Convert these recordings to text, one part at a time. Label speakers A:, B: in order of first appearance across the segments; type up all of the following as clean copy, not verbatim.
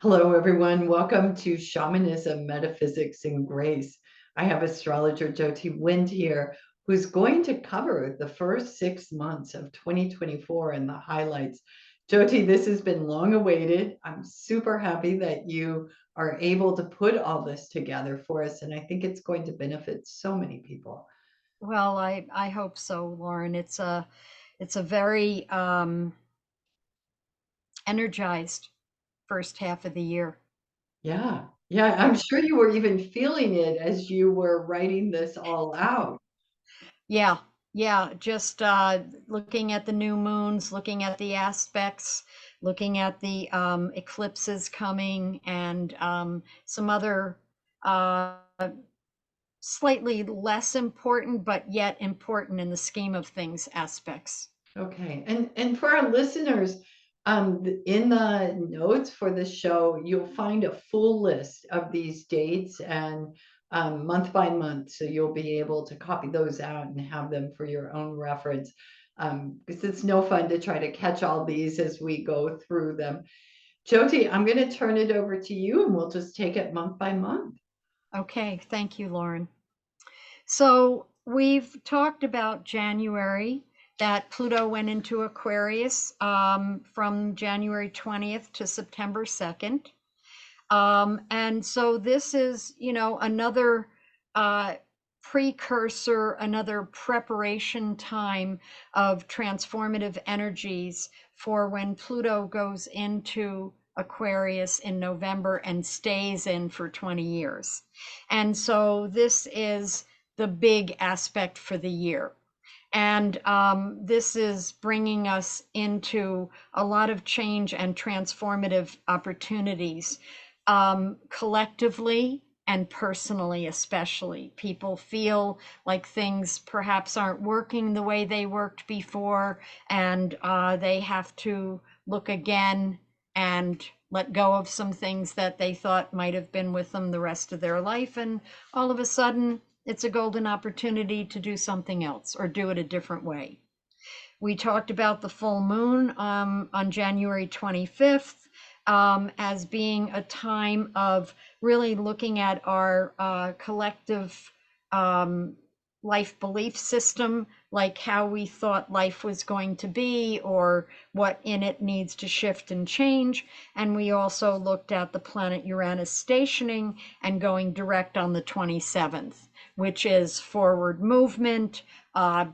A: Hello, everyone. Welcome to Shamanism, Metaphysics, and Grace. I have astrologer Jyoti Wind here, who's going to cover the first 6 months of 2024 and the highlights. Jyoti, this has been long awaited. I'm super happy that you are able to put all this together for us, and I think it's going to benefit so many people.
B: Well, I hope so, Lauren. It's a very energized first half of the year.
A: Yeah, yeah, I'm sure you were even feeling it as you were writing this all out.
B: Yeah, yeah. Just looking at the new moons, looking at the aspects, looking at the eclipses coming, and some other uh, slightly less important, but yet important in the scheme of things aspects.
A: Okay, and for our listeners, in the notes for the show, you'll find a full list of these dates and month by month, so you'll be able to copy those out and have them for your own reference. Because it's no fun to try to catch all these as we go through them. Jyoti, I'm going to turn it over to you, and we'll just take it month by month.
B: Okay, thank you, Lauren. So we've talked about January, that Pluto went into Aquarius from January 20th to September 2nd. And so this is, another uh, precursor, another preparation time of transformative energies for when Pluto goes into Aquarius in November and stays in for 20 years. And so this is the big aspect for the year. And this is bringing us into a lot of change and transformative opportunities, collectively and personally, especially. People feel like things perhaps aren't working the way they worked before, and they have to look again and let go of some things that they thought might have been with them the rest of their life. And all of a sudden, it's a golden opportunity to do something else or do it a different way. We talked about the full moon on January 25th as being a time of really looking at our collective um, life belief system, like how we thought life was going to be or what in it needs to shift and change. And we also looked at the planet Uranus stationing and going direct on the 27th, which is forward movement,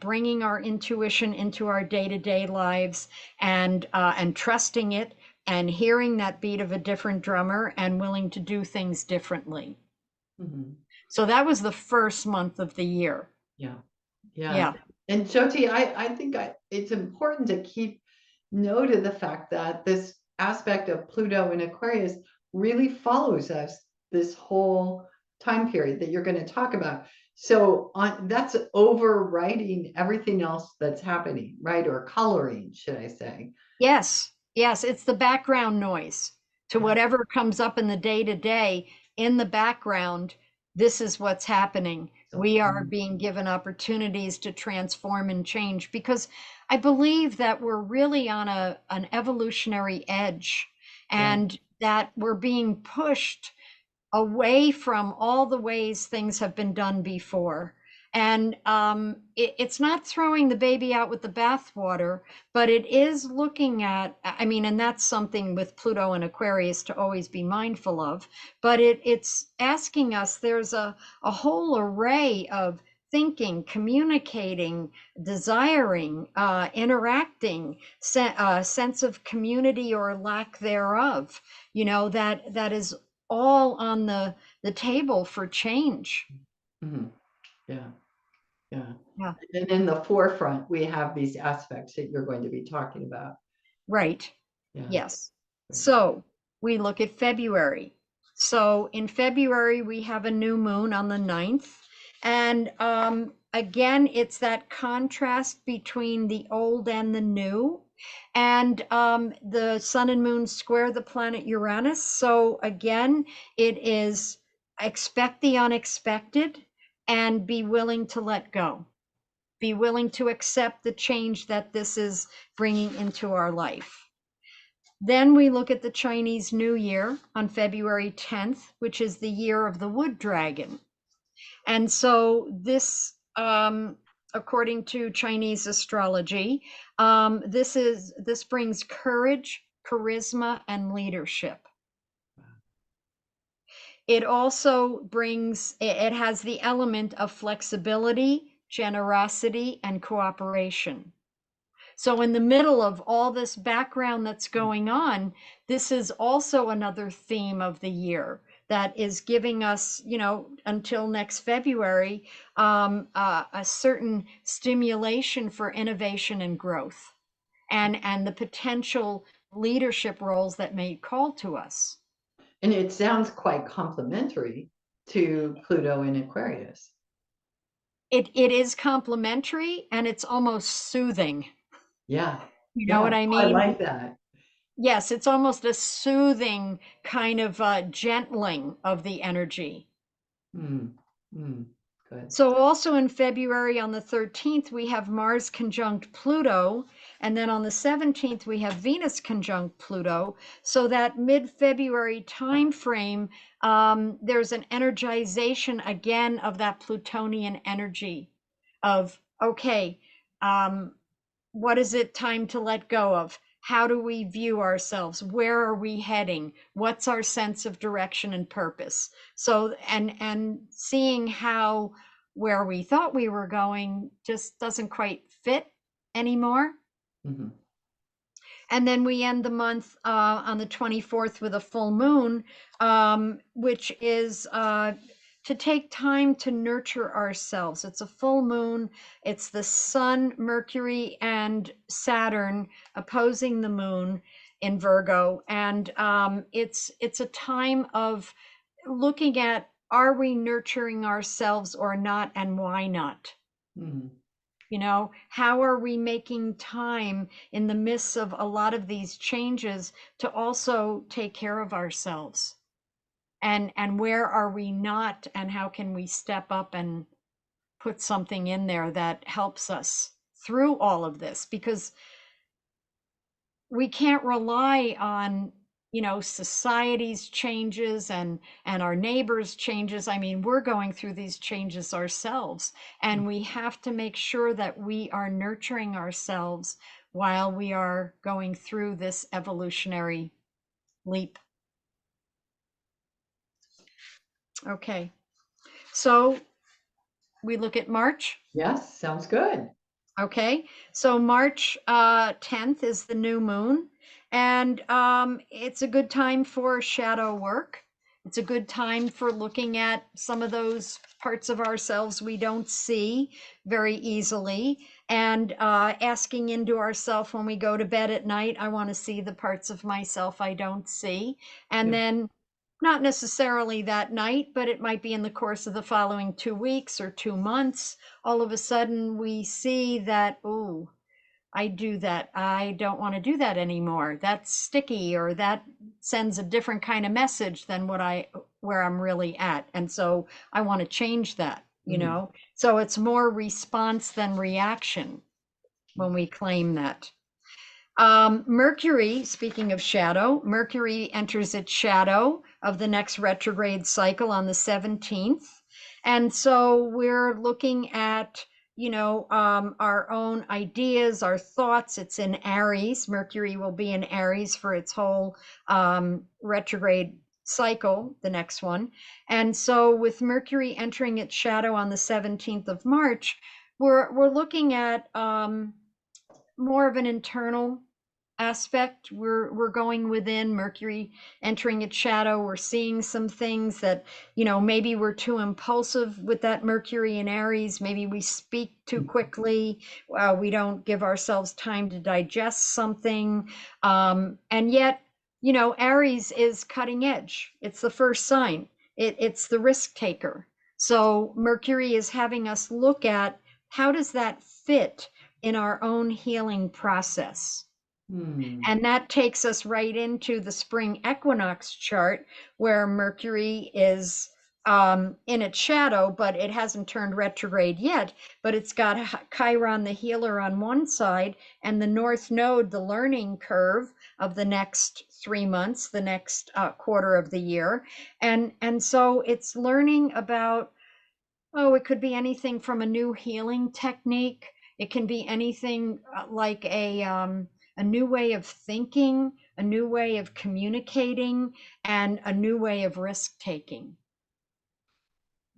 B: bringing our intuition into our day-to-day lives, and trusting it, and hearing that beat of a different drummer and willing to do things differently.
A: Mhm.
B: So that was the first month of the year.
A: Yeah. Yeah.
B: Yeah.
A: And Jyoti, I think it's important to keep note of the fact that this aspect of Pluto and Aquarius really follows us this whole time period that you're going to talk about. So that's overwriting everything else that's happening, right? Or coloring, should I say?
B: Yes. Yes. It's the background noise to
A: Yeah.
B: whatever comes up in the day to day. In the background, this is what's happening.
A: So,
B: We are being given opportunities to transform and change because I believe that we're really on an evolutionary edge,
A: yeah.
B: and that we're being pushed away from all the ways things have been done before. And it's not throwing the baby out with the bathwater, but it is looking at, I mean, and that's something with Pluto and Aquarius to always be mindful of, but it's asking us, there's a whole array of thinking, communicating, desiring, interacting, sense of community or lack thereof, that is all on the table for change.
A: Mhm. Yeah. Yeah.
B: Yeah,
A: And in the forefront, we have these aspects that you're going to be talking about.
B: right.
A: Yeah.
B: Yes. So we look at February. So in February, we have a new moon on the 9th. And again, it's that contrast between the old and the new. And the sun and moon square the planet Uranus. So again, it is expect the unexpected and be willing to let go. Be willing to accept the change that this is bringing into our life. Then we look at the Chinese New Year on February 10th, which is the year of the wood dragon. And so this, according to Chinese astrology, this brings courage, charisma, and leadership. It also brings, it has the element of flexibility, generosity, and cooperation. So in the middle of all this background that's going on, this is also another theme of the year that is giving us, until next February, a certain stimulation for innovation and growth, and the potential leadership roles that may call to us.
A: And it sounds quite complementary to Pluto in Aquarius.
B: It is complementary, and it's almost soothing.
A: Yeah.
B: You know
A: Yeah.
B: what I
A: I
B: mean?
A: like that.
B: Yes, it's almost a soothing kind of gentling of the energy.
A: Mm, good.
B: So also in February on the 13th, we have Mars conjunct Pluto. And then on the 17th, we have Venus conjunct Pluto. So that mid-February time frame, there's an energization again of that Plutonian energy of, okay, what is it time to let go of? How do we view ourselves? Where are we heading? What's our sense of direction and purpose? So, and seeing how where we thought we were going just doesn't quite fit anymore.
A: Mhm.
B: And then we end the month on the 24th with a full moon, which is to take time to nurture ourselves. It's a full moon. It's the sun, Mercury, and Saturn opposing the moon in Virgo. And it's a time of looking at, are we nurturing ourselves or not, and why not?
A: Mhm.
B: How are we making time in the midst of a lot of these changes to also take care of ourselves? And where are we not, and how can we step up and put something in there that helps us through all of this? Because we can't rely on society's changes and our neighbors changes. I mean, we're going through these changes ourselves, and we have to make sure that we are nurturing ourselves while we are going through this evolutionary leap. Okay, so we look at March.
A: Yes, sounds good.
B: Okay, so March 10th is the new moon, and it's a good time for shadow work. It's a good time for looking at some of those parts of ourselves we don't see very easily, and asking into ourself when we go to bed at night, I want to see the parts of myself I don't see. And
A: Yeah.
B: then not necessarily that night, but it might be in the course of the following 2 weeks or 2 months. All of a sudden, we see that, oh, I do that. I don't want to do that anymore. That's sticky, or that sends a different kind of message than where I'm really at. And so I want to change that,
A: Mhm.
B: So it's more response than reaction when we claim that. Mercury, speaking of shadow, Mercury enters its shadow of the next retrograde cycle on the 17th. And so we're looking at, our own ideas, our thoughts. It's in Aries. Mercury will be in Aries for its whole retrograde cycle, the next one. And so with Mercury entering its shadow on the 17th of March, we're looking at more of an internal aspect. We're going within, Mercury entering its shadow. We're seeing some things that, maybe we're too impulsive with that Mercury in Aries. Maybe we speak too quickly. We don't give ourselves time to digest something. And yet, Aries is cutting edge. It's the first sign. It's the risk taker. So Mercury is having us look at, how does that fit in our own healing process?
A: Hmm.
B: And that takes us right into the spring equinox chart, where Mercury is in its shadow, but it hasn't turned retrograde yet. But it's got Chiron, the healer, on one side, and the North Node, the learning curve, of the next 3 months, the next quarter of the year. And so it's learning about, oh, it could be anything from a new healing technique. It can be anything like a new way of thinking, a new way of communicating, and a new way of risk taking.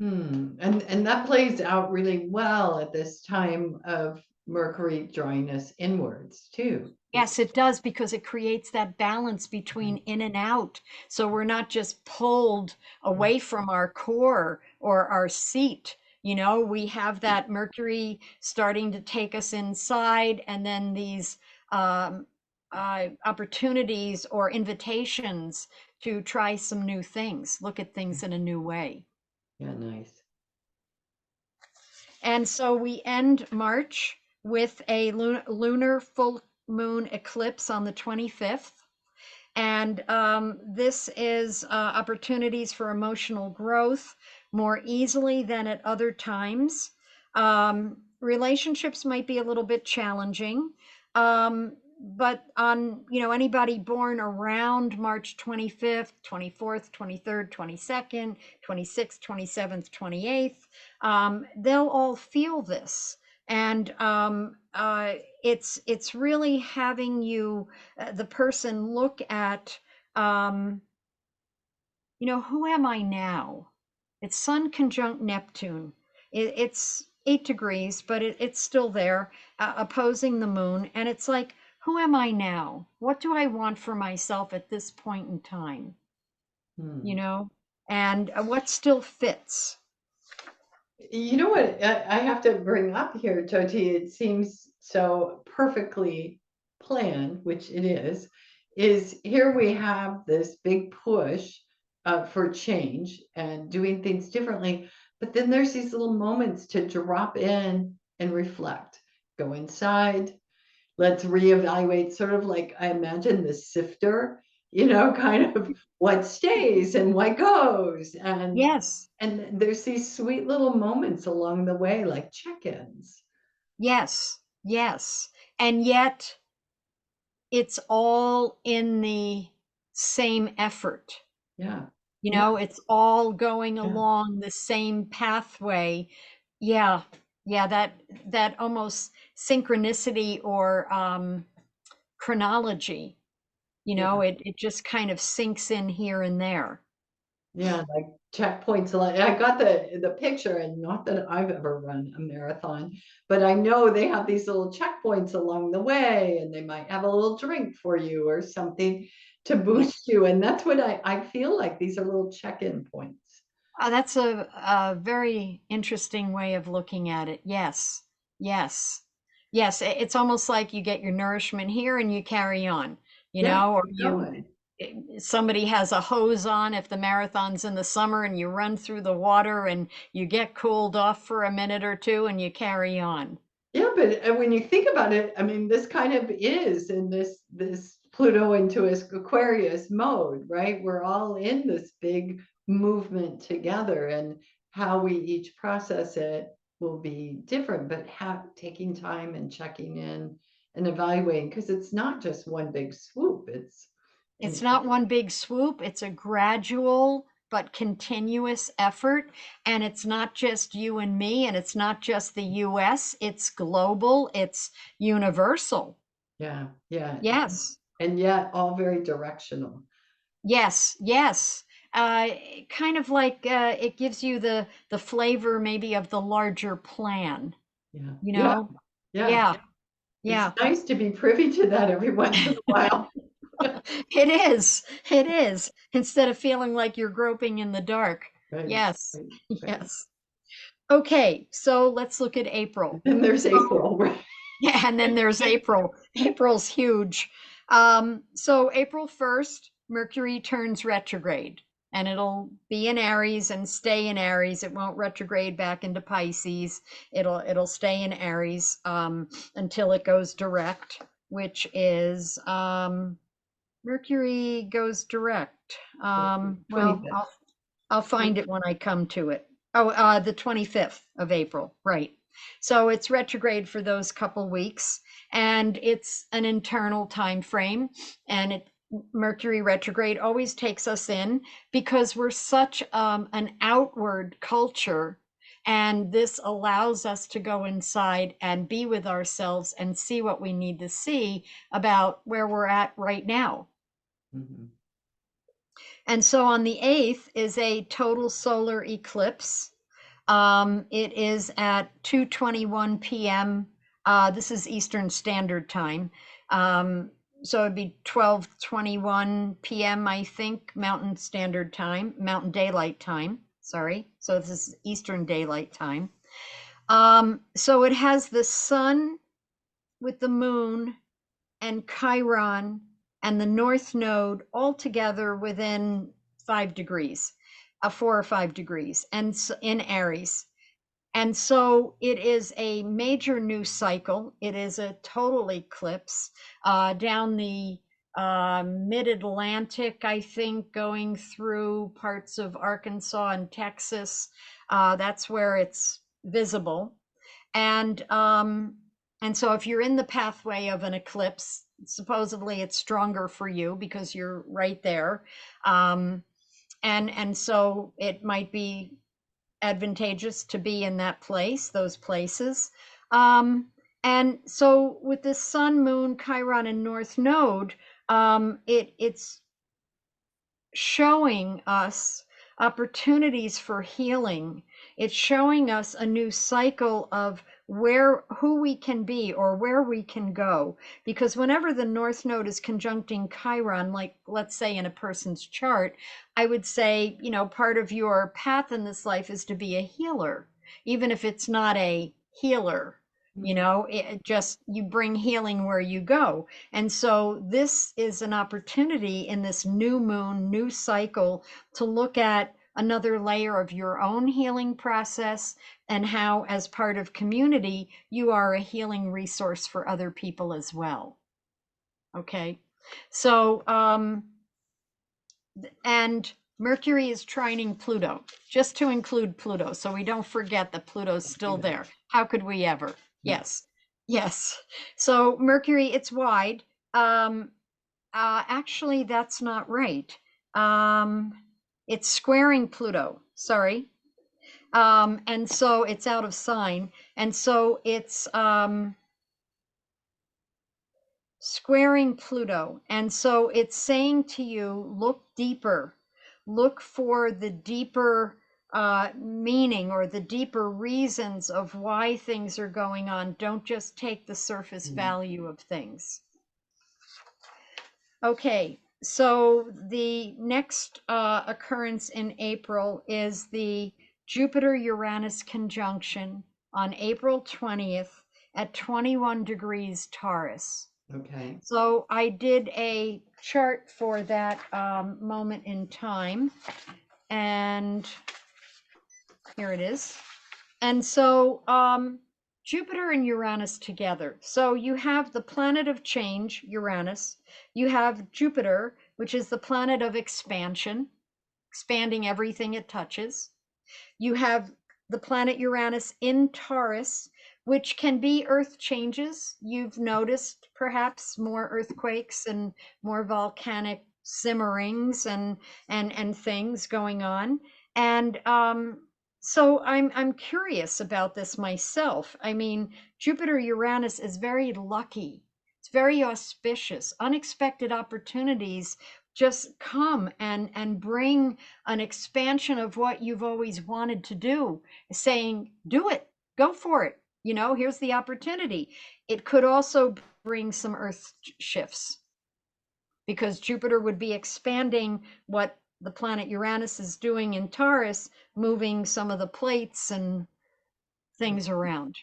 A: And that plays out really well at this time of Mercury drawing us inwards too.
B: Yes, it does, because it creates that balance between in and out. So we're not just pulled away from our core or our seat. We have that Mercury starting to take us inside, and then these opportunities or invitations to try some new things, look at things in a new way.
A: Yeah, nice.
B: And so we end March with a lunar full moon eclipse on the 25th. And this is opportunities for emotional growth more easily than at other times. Relationships might be a little bit challenging. But on, anybody born around March 25th, 24th, 23rd, 22nd, 26th, 27th, 28th, they'll all feel this. And it's really having you, the person, look at, who am I now? It's Sun conjunct Neptune. It's 8 degrees, but it's still there, opposing the moon. And it's like, who am I now? What do I want for myself at this point in time?
A: Hmm.
B: And what still fits?
A: You know what I have to bring up here, Jyoti? It seems so perfectly planned, which it is here we have this big push for change and doing things differently. But then there's these little moments to drop in and reflect, go inside, let's reevaluate, sort of like I imagine the sifter, kind of what stays and what goes.
B: Yes,
A: And there's these sweet little moments along the way, like check-ins.
B: yes, yes. And yet it's all in the same effort.
A: Yeah. Yeah.
B: It's all going
A: Yeah.
B: along the same pathway. Yeah, yeah, that almost synchronicity or chronology,
A: Yeah.
B: it just kind of sinks in here and there.
A: Yeah. Like checkpoints. I got the picture, and not that I've ever run a marathon, but I know they have these little checkpoints along the way, and they might have a little drink for you or something to
B: Yeah.
A: boost you. And that's what I feel like these are little check-in points.
B: That's a very interesting way of looking at it. Yes, yes, yes. It's almost like you get your nourishment here and you carry on,
A: Yeah.
B: or
A: Keep going.
B: somebody has a hose on if the marathon's in the summer, and you run through the water and you get cooled off for a minute or two and you carry on.
A: Yeah, but when you think about it, I mean, this kind of is in this Pluto into Aquarius mode, right? We're all in this big movement together, and how we each process it will be different, but taking time and checking in and evaluating, because it's not just one big swoop.
B: It's
A: And
B: not one big swoop, it's a gradual but continuous effort. And it's not just you and me, and it's not just the US, it's global, it's universal.
A: yeah, yeah,
B: Yes,
A: and yet all very directional.
B: yes, yes. Uh, Kind of like it gives you the flavor maybe of the larger plan,
A: Yeah,
B: you
A: yeah,
B: know?
A: yeah.
B: Yeah,
A: It's
B: yeah.
A: nice to be privy to that every once in a while.
B: It is. It is. Instead of feeling like you're groping in the dark.
A: Right,
B: Yes.
A: right, right.
B: Yes. Okay, so let's look at April.
A: Then there's
B: So,
A: April, right?
B: yeah, and then there's April. April's huge. So April 1st, Mercury turns retrograde, and it'll be in Aries and stay in Aries. It won't retrograde back into Pisces. It'll stay in Aries until it goes direct, which is Mercury goes direct. Well,
A: 25th.
B: I'll find it when I come to it. Oh, the 25th of April, right. So it's retrograde for those couple weeks, and it's an internal time frame, and it Mercury retrograde always takes us in because we're such an outward culture, and this allows us to go inside and be with ourselves and see what we need to see about where we're at right now.
A: Mhm.
B: And so on the 8th is a total solar eclipse. It is at 2:21 p.m. This is Eastern Standard Time. So it'd be 12:21 p.m., I think, Mountain Standard Time, Mountain Daylight Time. Sorry. So this is Eastern Daylight Time. So it has the sun with the moon and Chiron and the North Node all together within 5 degrees, 4 or 5 degrees, and in Aries. And so it is a major new cycle. It is a total eclipse down the mid-Atlantic, I think, going through parts of Arkansas and Texas. That's where it's visible. And so if you're in the pathway of an eclipse, supposedly it's stronger for you because you're right there. And so it might be advantageous to be in that place, those places. And so with the sun, moon, Chiron, and North Node, it's showing us opportunities for healing. It's showing us a new cycle of who we can be or where we can go. Because whenever the North Node is conjuncting Chiron, like let's say in a person's chart, I would say, part of your path in this life is to be a healer, even if it's not a healer. It just you bring healing where you go. And so this is an opportunity in this new moon, new cycle to look at another layer of your own healing process and how, as part of community, you are a healing resource for other people as well. Okay. So, and Mercury is trining Pluto, just to include Pluto, so we don't forget that Pluto's still there. How could we ever? Yes. Yes. So Mercury, it's wide. Actually, that's not right. It's squaring Pluto. Sorry. And so it's out of sign. And so it's squaring Pluto. And so it's saying to you, look deeper, look for the deeper meaning or the deeper reasons of why things are going on. Don't just take the surface value of things. Okay, so the next occurrence in April is the Jupiter-Uranus conjunction on April 20th at 21 degrees Taurus.
A: Okay.
B: So I did a chart for that moment in time, and here it is. And so Jupiter and Uranus together. So you have the planet of change, Uranus. You have Jupiter, which is the planet of expansion, expanding everything it touches. You have the planet Uranus in Taurus, which can be earth changes. You've noticed perhaps more earthquakes and more volcanic simmerings and things going on. And so I'm curious about this myself. I mean, Jupiter Uranus is very lucky. It's very auspicious. Unexpected opportunities just come and bring an expansion of what you've always wanted to do, saying, do it, go for it. Here's the opportunity. It could also bring some earth shifts because Jupiter would be expanding what the planet Uranus is doing in Taurus, moving some of the plates and things around.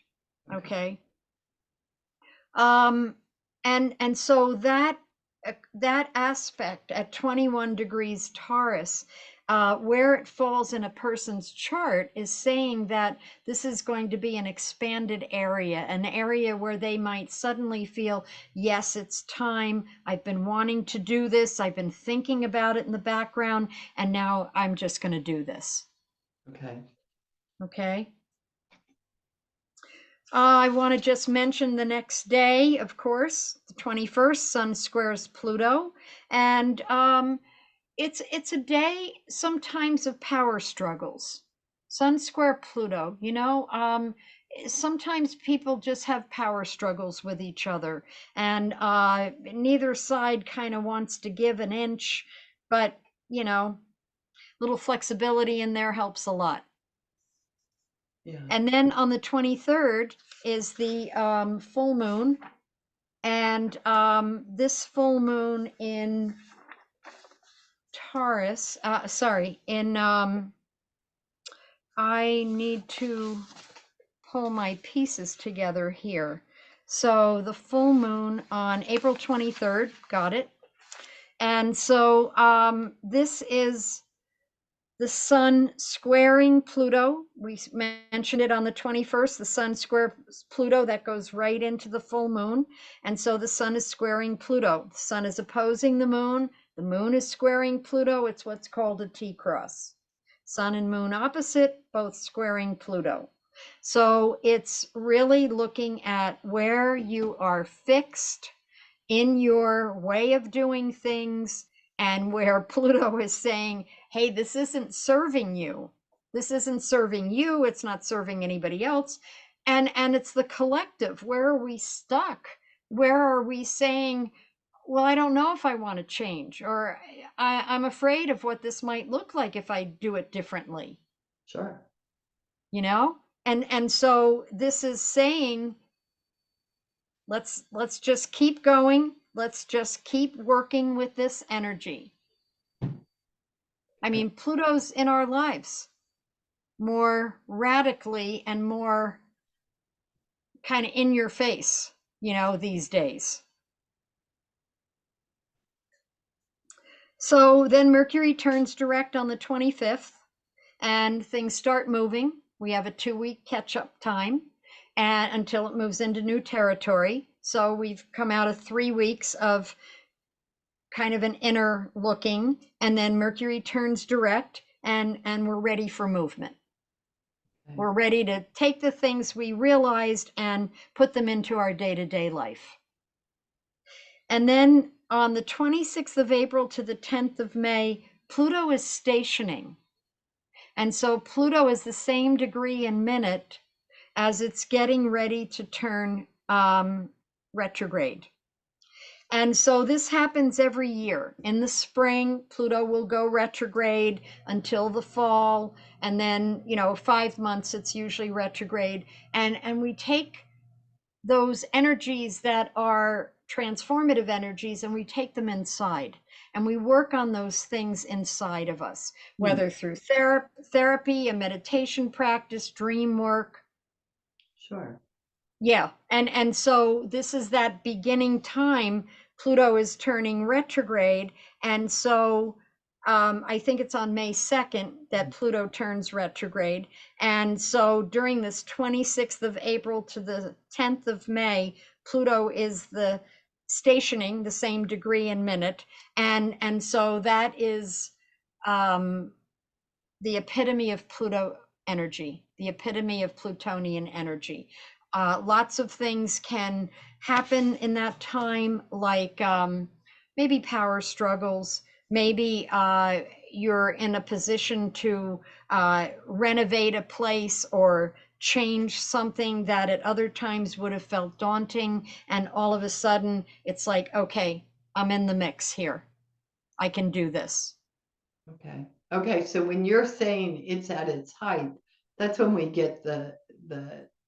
B: Okay. And so that aspect at 21 degrees Taurus, where it falls in a person's chart, is saying that this is going to be an expanded area, an area where they might suddenly feel, yes, it's time. I've been wanting to do this. I've been thinking about it in the background, and now I'm just going to do this.
A: Okay.
B: Okay. I want to just mention the next day, of course, the 21st, Sun squares Pluto, and it's a day sometimes of power struggles. Sun square Pluto, sometimes people just have power struggles with each other, and neither side kind of wants to give an inch, but little flexibility in there helps a lot.
A: Yeah.
B: And then on the 23rd is the full moon. And this full moon in Taurus, I need to pull my pieces together here. So the full moon on April 23rd, got it. And so this is the sun squaring Pluto. We mentioned it on the 21st, the sun squares Pluto, that goes right into the full moon. And so the sun is squaring Pluto. The sun is opposing the moon is squaring Pluto. It's what's called a T-cross. Sun and moon opposite, both squaring Pluto. So it's really looking at where you are fixed in your way of doing things, and where Pluto is saying, hey, this isn't serving you. This isn't serving you. It's not serving anybody else. And it's the collective. Where are we stuck? Where are we saying, well, I don't know if I want to change, or I'm afraid of what this might look like if I do it differently.
A: Sure.
B: And so this is saying, let's just keep going. Let's just keep working with this energy. I mean, Pluto's in our lives more radically and more kind of in your face, these days. So then Mercury turns direct on the 25th and things start moving. We have a 2-week catch-up time and until it moves into new territory. So we've come out of 3 weeks of kind of an inner looking, and then Mercury turns direct, and we're ready for movement.
A: Okay.
B: We're ready to take the things we realized and put them into our day-to-day life. And then on the 26th of April to the 10th of May, Pluto is stationing. And so Pluto is the same degree and minute as it's getting ready to turn retrograde. And so this happens every year. In the spring, Pluto will go retrograde until the fall. And then, 5 months, it's usually retrograde. And we take those energies that are transformative energies and we take them inside. And we work on those things inside of us, whether through therapy, a meditation practice, dream work.
A: Sure.
B: Yeah. And so this is that beginning time. Pluto is turning retrograde. And so I think it's on May 2nd that Pluto turns retrograde. And so during this 26th of April to the 10th of May, Pluto is the stationing the same degree and minute. And so that is the epitome of Pluto energy, the epitome of Plutonian energy. Lots of things can happen in that time, like maybe power struggles, maybe you're in a position to renovate a place or change something that at other times would have felt daunting. And all of a sudden, it's like, okay, I'm in the mix here. I can do this.
A: Okay. Okay. So when you're saying it's at its height, that's when we get the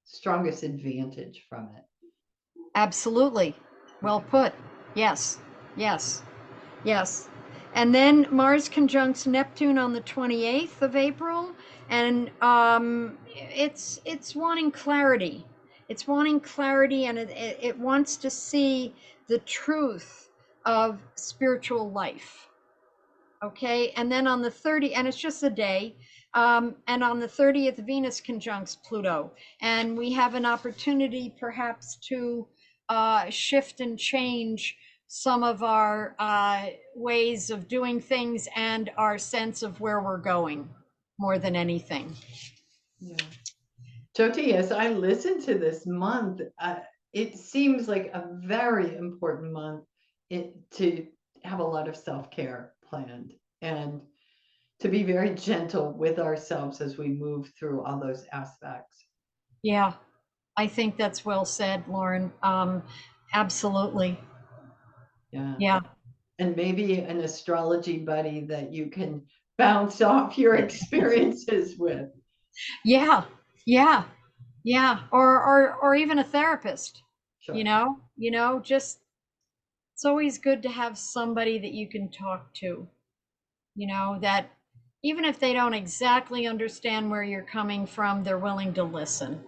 A: strongest advantage from it.
B: Absolutely. Well put. Yes. Yes. Yes. And then Mars conjuncts Neptune on the 28th of April, and it's wanting clarity. It's wanting clarity, and it wants to see the truth of spiritual life. Okay, and then on the 30th, and it's just a day, and on the 30th, Venus conjuncts Pluto, and we have an opportunity perhaps to shift and change some of our ways of doing things and our sense of where we're going more than anything.
A: Yeah. Jyoti, as I listen to this month, it seems like a very important month to have a lot of self-care planned and to be very gentle with ourselves as we move through all those aspects.
B: Yeah, I think that's well said, Lauren. Absolutely.
A: Yeah.
B: Yeah.
A: And maybe an astrology buddy that you can bounce off your experiences with.
B: Yeah. Yeah. Yeah. Or even a therapist,
A: Sure.
B: just it's always good to have somebody that you can talk to, that even if they don't exactly understand where you're coming from, they're willing to listen.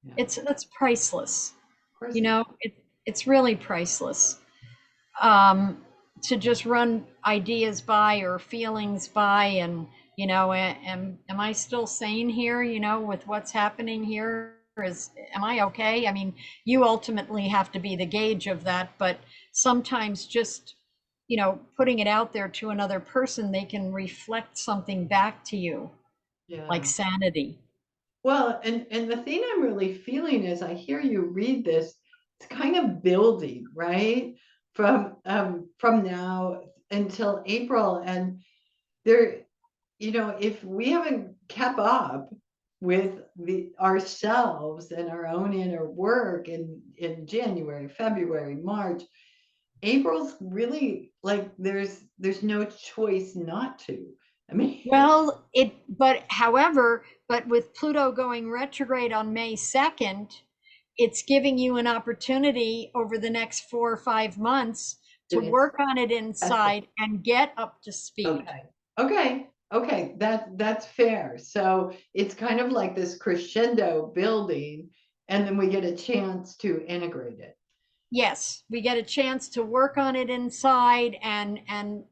A: Yeah.
B: That's priceless.
A: Of course it is.
B: It's really priceless. um, to just run ideas by or feelings by, and am I still sane here, with what's happening here? Am I okay? I mean, you ultimately have to be the gauge of that, but sometimes just putting it out there to another person, they can reflect something back to you, like
A: Yeah.
B: sanity.
A: Well, and the thing I'm really feeling is I hear you read this, it's kind of building, right? From now until April. And there, if we haven't kept up with the ourselves and our own inner work in January, February, March, April's really like there's no choice not to. I mean,
B: Well, but with Pluto going retrograde on May 2nd, it's giving you an opportunity over the next 4 or 5 months to
A: it's
B: work on it inside and get up to speed.
A: okay. Okay. Okay. That's fair. So it's kind of like this crescendo building, and then we get a chance to integrate it.
B: Yes, we get a chance to work on it inside and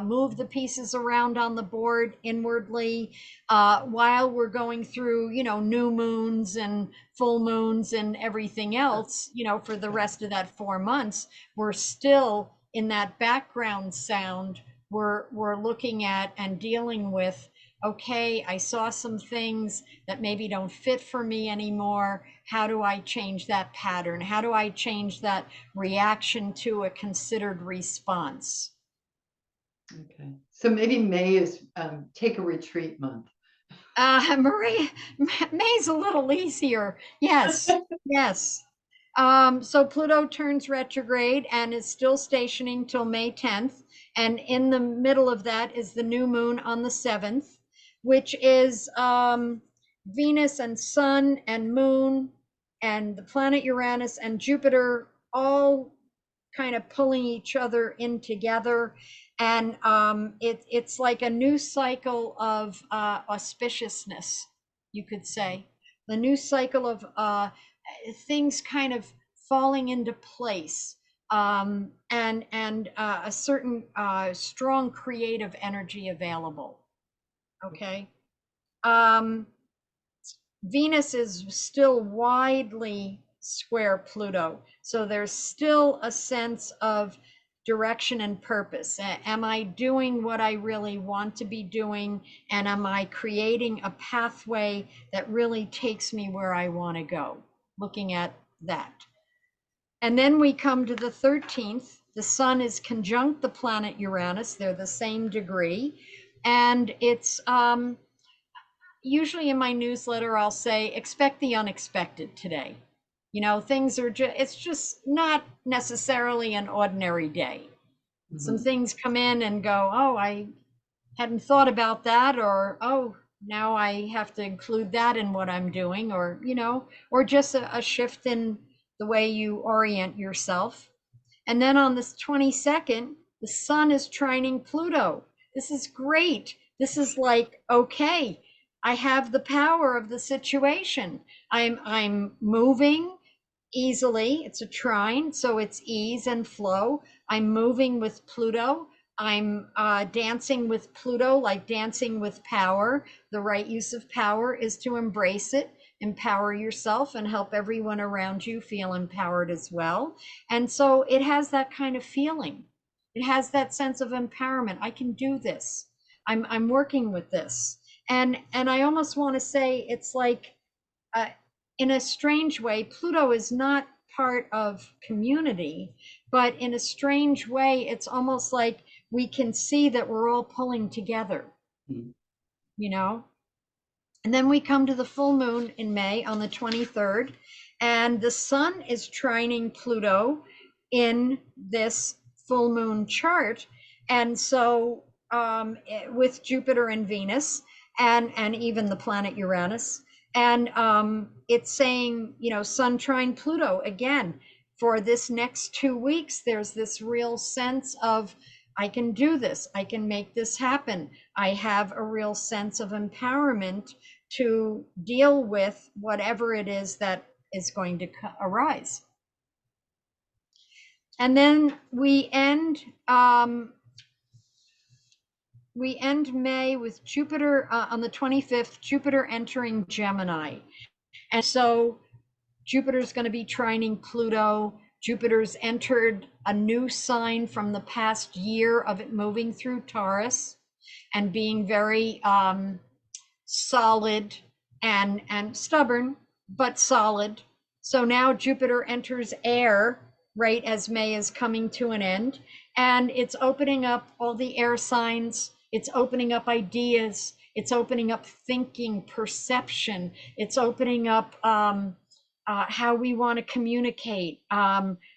B: move the pieces around on the board inwardly, while we're going through, new moons and full moons and everything else, for the rest of that 4 months. We're still in that background sound. We're looking at and dealing with, okay, I saw some things that maybe don't fit for me anymore. How do I change that pattern? How do I change that reaction to a considered response?
A: Okay. So maybe May is take a retreat month.
B: Marie, May's a little easier. Yes, yes. So Pluto turns retrograde and is still stationing till May 10th. And in the middle of that is the new moon on the 7th, which is Venus and Sun and Moon and the planet Uranus and Jupiter all kind of pulling each in together. And it's like a new cycle of auspiciousness, you could say. The new cycle of things kind of falling into place, and a certain strong creative energy available. Okay. Um, Venus is still widely square Pluto. So there's still a sense of direction and purpose. Am I doing what I really want to be doing? And am I creating a pathway that really takes me where I want to go? Looking at that. And then we come to the 13th. The sun is conjunct the planet Uranus. They're the same degree. And it's usually in my newsletter, I'll say, expect the unexpected today. Things are it's just not necessarily an ordinary day. Some
A: Mhm.
B: things come in and go, oh, I hadn't thought about that, or, oh, now I have to include that in what I'm doing, or just a shift in the way you orient yourself. And then on this 22nd, the sun is trining Pluto. This is great. This is like, okay, I have the power of the situation. I'm moving easily. It's a trine, so it's ease and flow. I'm moving with Pluto. I'm dancing with Pluto, like dancing with power. The right use of power is to embrace it, empower yourself, and help everyone around you feel empowered as well. And so it has that kind of feeling. It has that sense of empowerment. I can do this. I'm working with this. And I almost want to say it's like uh, in a strange way, Pluto is not part of community, but in a strange way, it's almost like we can see that we're all pulling together,
A: Mm.
B: you know? And then we come to the full moon in May on the 23rd, and the sun is trining Pluto in this full moon chart. And so with Jupiter and Venus and even the planet Uranus. And it's saying, you know, sun trine Pluto again. For this next 2 weeks, there's this real sense of, I can do this, I can make this happen. I have a real sense of empowerment to deal with whatever it is that is going to arise. And then we end May with Jupiter on the 25th, Jupiter entering Gemini. And so Jupiter's going to be trining Pluto. Jupiter's entered a new sign from the past year of it moving through Taurus and being very solid and stubborn, but solid. So now Jupiter enters air right as May is coming to an end, and it's opening up all the air signs. It's opening up ideas. It's opening up thinking, perception. It's opening up how we want to communicate.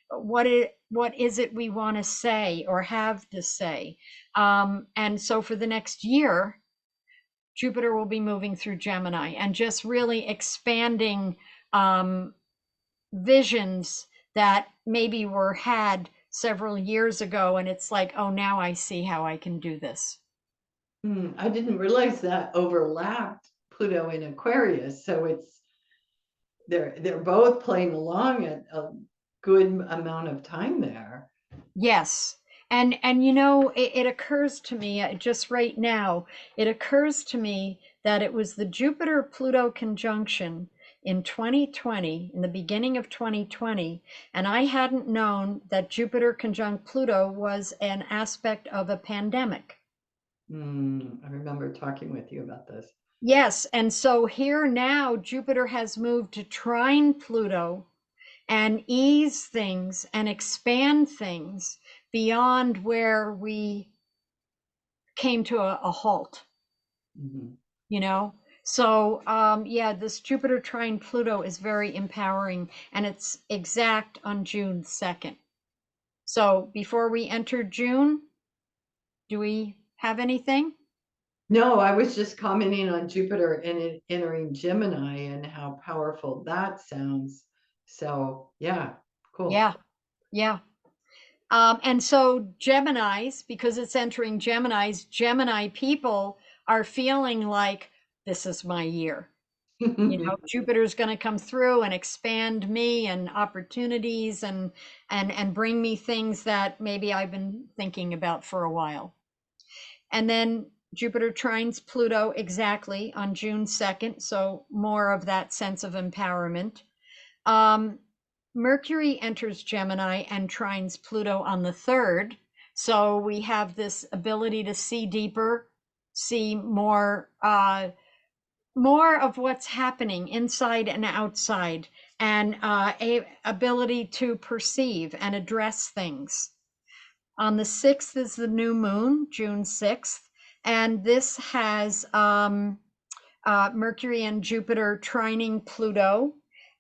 B: What is it we want to say or have to say? And so for the next year, Jupiter will be moving through Gemini and just really expanding visions that maybe were had several years ago. And it's like, oh, now I see how I can do this.
A: I didn't realize that overlapped Pluto in Aquarius. So they're both playing along at a good amount of time there.
B: Yes. And you know, it occurs to me just right now, it occurs to me that it was the Jupiter Pluto conjunction in 2020, in the beginning of 2020, and I hadn't known that Jupiter conjunct Pluto was an aspect of a pandemic.
A: I remember talking with you about this.
B: Yes, and so here now Jupiter has moved to trine Pluto and ease things and expand things beyond where we came to a halt,
A: Mm-hmm.
B: you know? So, yeah, this Jupiter trine Pluto is very empowering, and it's exact on June 2nd. So, before we enter June, do we have anything?
A: No, I was just commenting on Jupiter and it entering Gemini and how powerful that sounds. So, yeah, cool.
B: Yeah, yeah. And so Geminis, because it's entering Geminis, Gemini people are feeling like this is my year. You know, Jupiter's going to come through and expand me and opportunities and bring me things that maybe I've been thinking about for a while. And then Jupiter trines Pluto exactly on June 2nd, so more of that sense of empowerment. Um, Mercury enters Gemini and trines Pluto on the 3rd. So we have this ability to see deeper, see more of what's happening inside and outside, and a ability to perceive and address things. On the 6th is the new moon, June 6th, and this has Mercury and Jupiter trining Pluto,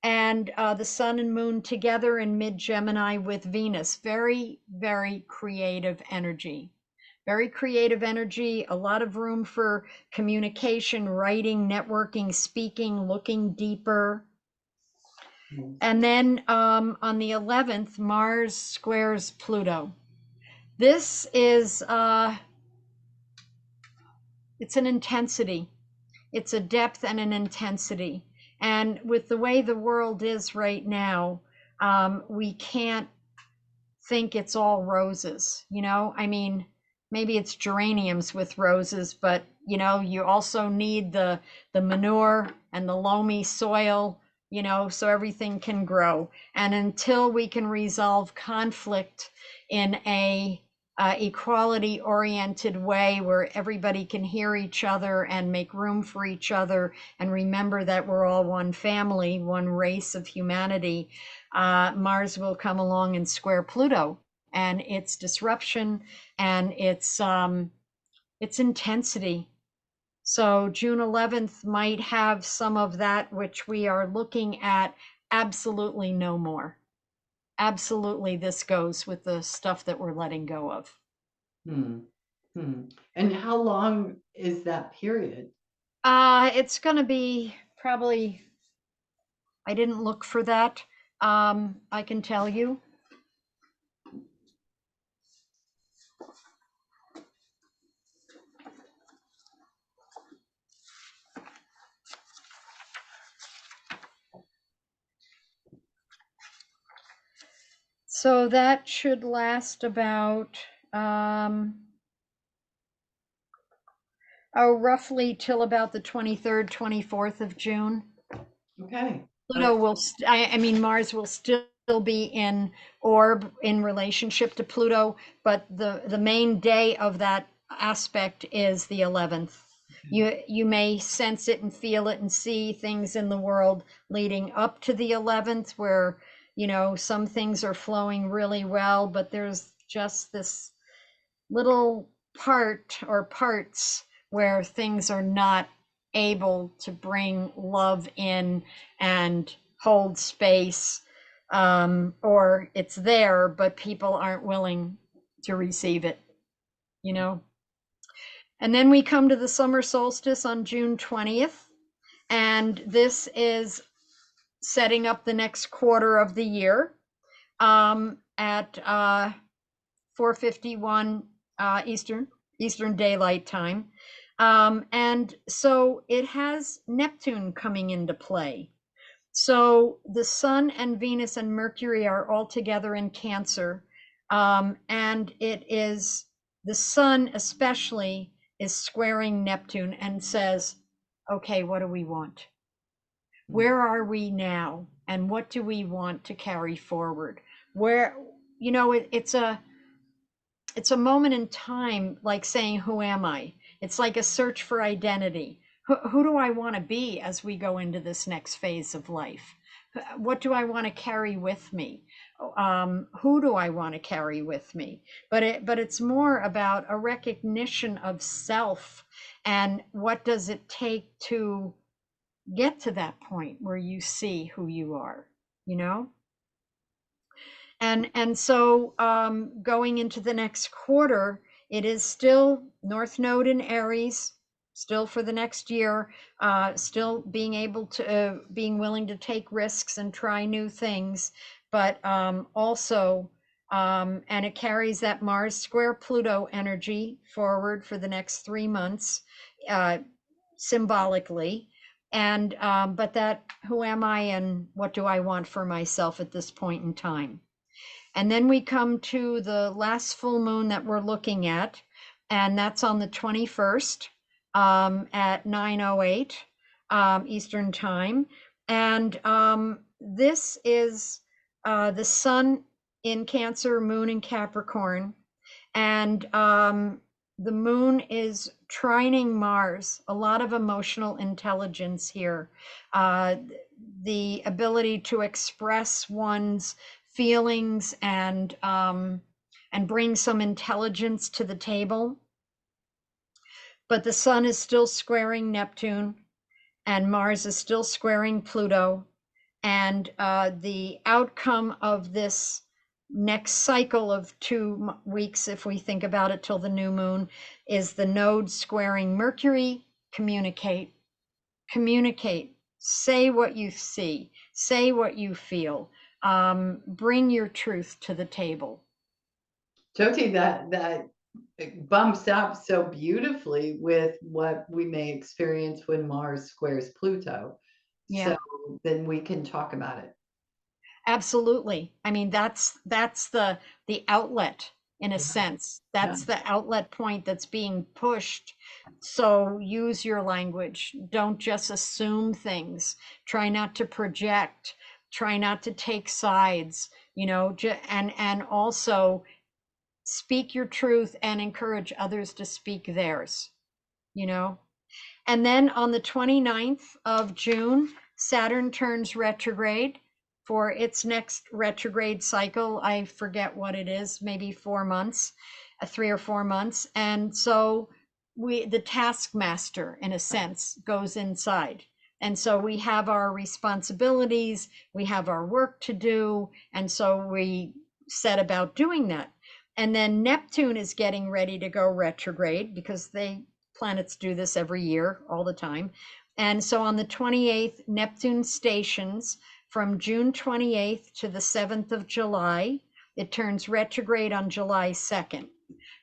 B: and the sun and moon together in mid Gemini with Venus. Very, very creative energy. Very creative energy, a lot of room for communication, writing, networking, speaking, looking deeper. And then on the 11th, Mars squares Pluto. This is, it's an intensity. It's a depth and an intensity. And with the way the world is right now, we can't think it's all roses, you know? I mean, maybe it's geraniums with roses, but you know, you also need the manure and the loamy soil, you know, so everything can grow. And until we can resolve conflict in a equality oriented way where everybody can hear each other and make room for each other and remember that we're all one family, one race of humanity, Mars will come along and square Pluto, and its disruption and its intensity. So June 11th might have some of that, which we are looking at. Absolutely no more. Absolutely, this goes with the stuff that we're letting go of.
A: Hmm. Hmm. And how long is that period?
B: It's going to be probably, I didn't look for that. I can tell you. So that should last about, roughly till about the 23rd, 24th of June.
A: Okay.
B: Pluto will, I mean, Mars will still be in orb in relationship to Pluto, but the main day of that aspect is the 11th. You may sense it and feel it and see things in the world leading up to the 11th where, some things are flowing really well, but there's just this little part or parts where things are not able to bring love in and hold space, or it's there but people aren't willing to receive it, you know and then we come to the summer solstice on June 20th, and this is setting up the next quarter of the year, at 4:51 Eastern Daylight Time. And so it has Neptune coming into play. So the Sun and Venus and Mercury are all together in Cancer. And it is the Sun, especially, is squaring Neptune and says, okay, what do we want? Where are we now? And what do we want to carry forward? Where, it's a moment in time, like saying, who am I? It's like a search for identity. Who do I want to be as we go into this next phase of life? What do I want to carry with me? Who do I want to carry with me? But it's more about a recognition of self, and what does it take to get to that point where you see who you are, you know? And so, going into the next quarter, it is still North Node in Aries, still for the next year, still being able to, being willing to take risks and try new things, but also, and it carries that Mars square Pluto energy forward for the next 3 months, symbolically. And but that, who am I and what do I want for myself at this point in time? And then we come to the last full moon that we're looking at, and that's on the 21st, at 9:08 Eastern Time. And this is the Sun in Cancer, Moon in Capricorn, and the Moon is trining Mars. A lot of emotional intelligence here, the ability to express one's feelings and bring some intelligence to the table. But the Sun is still squaring Neptune, and Mars is still squaring Pluto. And the outcome of this next cycle of 2 weeks, if we think about it till the new moon, is the node squaring Mercury. Communicate, say what you see, say what you feel, bring your truth to the table.
A: Jyoti, that bumps up so beautifully with what we may experience when Mars squares Pluto.
B: Yeah.
A: So then we can talk about it.
B: Absolutely. I mean, that's the outlet, in a sense. That's the outlet point that's being pushed. So use your language. Don't just assume things. Try not to project. Try not to take sides, and also speak your truth and encourage others to speak theirs, you know? And then on the 29th of June, Saturn turns retrograde for its next retrograde cycle. I forget what it is, maybe 4 months, 3 or 4 months. And so the taskmaster, in a sense, goes inside. And so we have our responsibilities, we have our work to do. And so we set about doing that. And then Neptune is getting ready to go retrograde because planets do this every year, all the time. And so on the 28th, Neptune stations from June 28th to the 7th of July. It turns retrograde on July 2nd.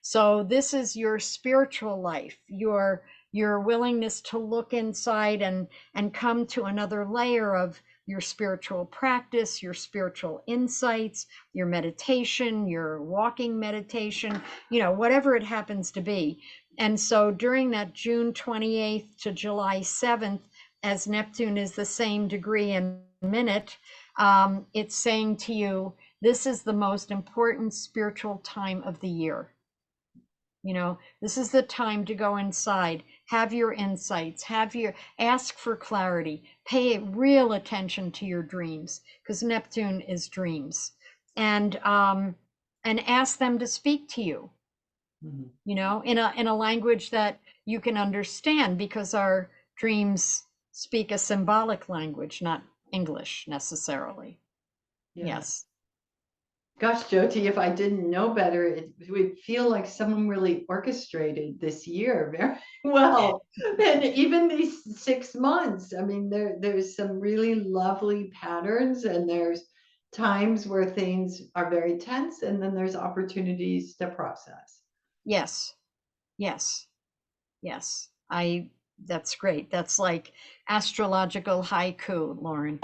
B: So this is your spiritual life, your willingness to look inside and come to another layer of your spiritual practice, your spiritual insights, your meditation, your walking meditation, whatever it happens to be. And so during that June 28th to July 7th, as Neptune is the same degree and minute, it's saying to you, this is the most important spiritual time of the year. This is the time to go inside, have your insights, ask for clarity, pay real attention to your dreams, because Neptune is dreams, and ask them to speak to you, in a language that you can understand, because our dreams speak a symbolic language, not English necessarily.
A: Yeah.
B: Yes.
A: Gosh, Jyoti, if I didn't know better, it would feel like someone really orchestrated this year very well. And even these 6 months, I mean, there's some really lovely patterns, and there's times where things are very tense, and then there's opportunities to process.
B: Yes. Yes. Yes. That's great. That's like astrological haiku, Lauren.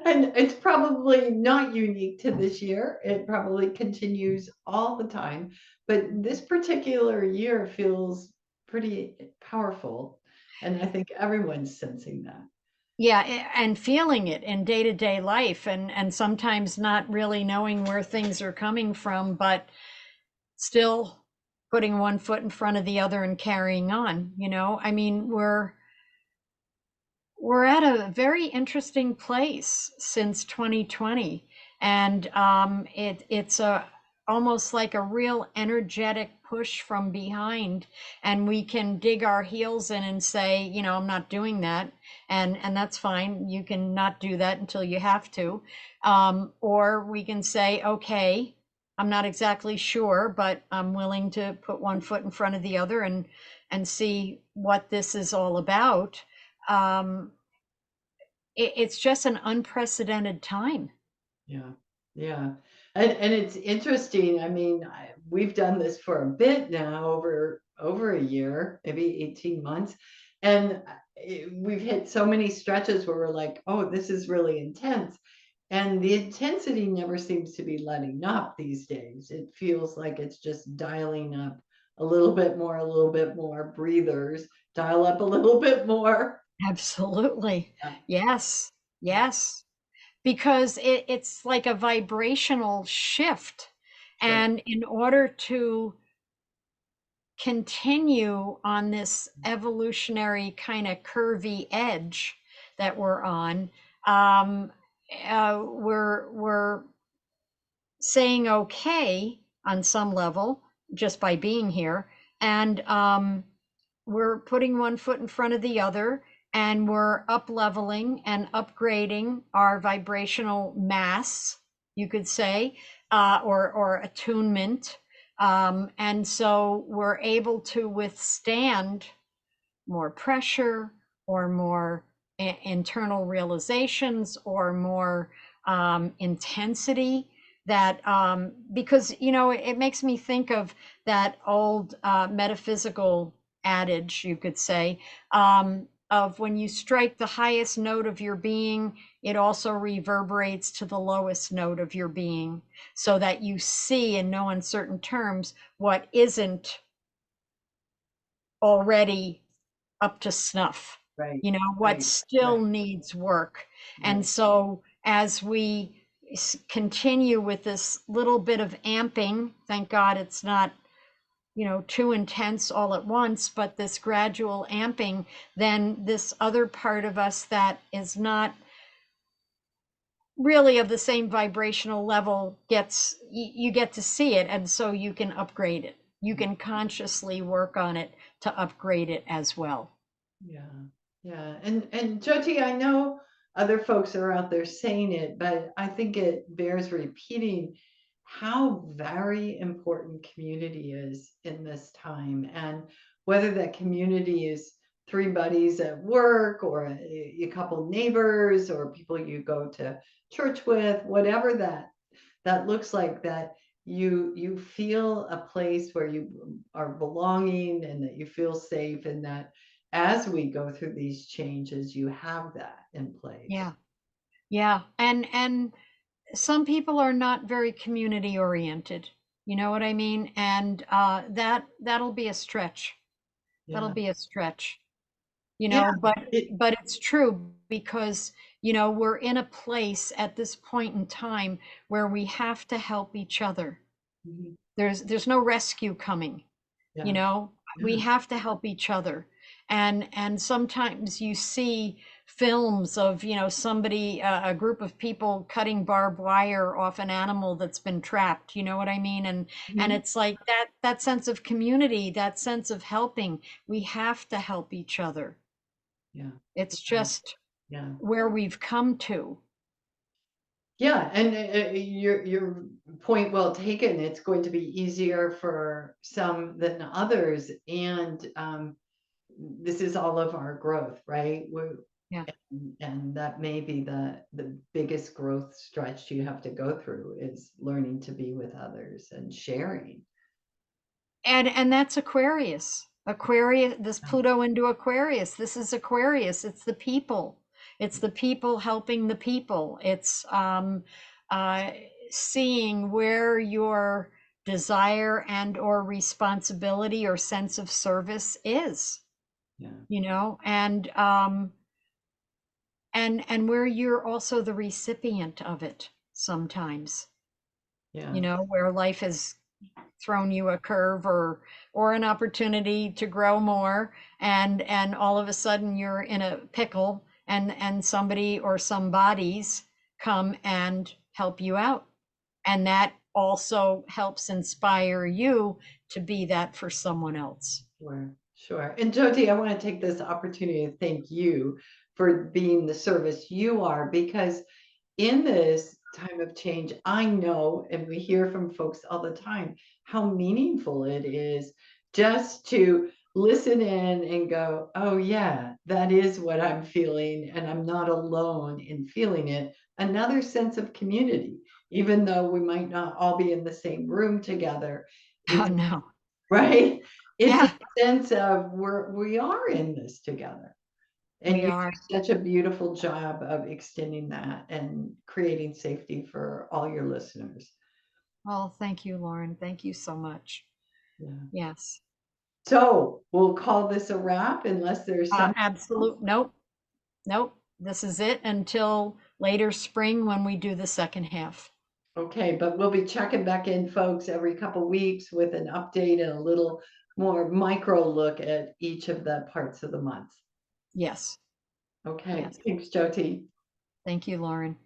A: And it's probably not unique to this year. It probably continues all the time. But this particular year feels pretty powerful. And I think everyone's sensing that.
B: Yeah, and feeling it in day-to-day life, and sometimes not really knowing where things are coming from, but still putting one foot in front of the other and carrying on. I mean, we're at a very interesting place since 2020, and it's almost like a real energetic push from behind, and we can dig our heels in and say, I'm not doing that, and that's fine. You can not do that until you have to, or we can say, okay, I'm not exactly sure, but I'm willing to put one foot in front of the other and see what this is all about. um, it's just an unprecedented time.
A: Yeah. Yeah. And it's interesting. I mean, we've done this for a bit now, over a year, maybe 18 months. And we've hit so many stretches where we're like, oh, this is really intense. And the intensity never seems to be letting up these days. It feels like it's just dialing up a little bit more, breathers, dial up a little bit more.
B: Absolutely.
A: Yeah.
B: Yes. Yes. Because it's like a vibrational shift.
A: Right.
B: And in order to continue on this evolutionary kind of curvy edge that we're on, um, we're saying okay on some level just by being here, and we're putting one foot in front of the other, and we're up leveling and upgrading our vibrational mass, you could say, or attunement, and so we're able to withstand more pressure, or more internal realizations, or more intensity, that because it makes me think of that old metaphysical adage, you could say, of when you strike the highest note of your being, it also reverberates to the lowest note of your being, so that you see in no uncertain terms what isn't already up to snuff,
A: Right.
B: what
A: Right.
B: still
A: Right.
B: needs work. And
A: Right.
B: so as we continue with this little bit of amping. Thank God it's not, too intense all at once, but this gradual amping, then this other part of us that is not really of the same vibrational level you get to see it, and so you can upgrade it. You can consciously work on it to upgrade it as well.
A: Yeah. Yeah. And Jyoti, I know other folks are out there saying it, but I think it bears repeating how very important community is in this time. And whether that community is three buddies at work or a couple neighbors or people you go to church with, whatever that looks like, that you feel a place where you are belonging and that you feel safe, and that as we go through these changes you have that in place.
B: Yeah. Yeah. And some people are not very community oriented. You know what I mean? And that'll be a stretch. That'll
A: Yeah.
B: be a stretch.
A: Yeah.
B: But
A: it,
B: it's true because, we're in a place at this point in time where we have to help each other.
A: mhm,
B: There's no rescue coming, you
A: yeah.
B: know? We
A: Yeah.
B: have to help each other. And sometimes you see films of, somebody, a group of people cutting barbed wire off an animal that's been trapped, you know what I mean? And
A: Mhm.
B: it's like that sense of community, that sense of helping. We have to help each other.
A: Yeah.
B: It's
A: Yeah.
B: just
A: Yeah.
B: where we've come to.
A: Yeah, and your point well taken. It's going to be easier for some than others, and this is all of our growth, right?
B: Yeah.
A: And that may be the biggest growth stretch you have to go through, is learning to be with others and sharing.
B: And that's Aquarius. Aquarius, this Pluto into Aquarius. This is Aquarius. It's the people. It's the people helping the people. It's uh, seeing where your desire and or responsibility or sense of service is,
A: Yeah,
B: and where you're also the recipient of it sometimes,
A: yeah,
B: where life has thrown you a curve or an opportunity to grow more, and all of a sudden you're in a pickle, and somebody or some bodies come and help you out, and that also helps inspire you to be that for someone else.
A: sure, sure. And Jyoti, I want to take this opportunity to thank you for being the service you are, because in this time of change, I know, and we hear from folks all the time, how meaningful it is just to listen in and go, oh, yeah, that is what I'm feeling, and I'm not alone in feeling it. Another sense of community, even though we might not all be in the same room together.
B: Oh
A: It's
B: no.
A: right. It's a
B: Yeah,
A: sense of we are in this together. And
B: we
A: you
B: are.
A: do such a beautiful job of extending that and creating safety for all your listeners.
B: Oh, thank you, Lauren. Thank you so much.
A: Yeah.
B: Yes.
A: So we'll call this a wrap unless there's something else.
B: Absolute. Nope. Nope. This is it until later spring when we do the second half.
A: Okay, but we'll be checking back in, folks, every couple weeks with an update and a little more micro look at each of the parts of the month.
B: Yes.
A: Okay,
B: Yes.
A: thanks, Jyoti.
B: Thank you, Lauren.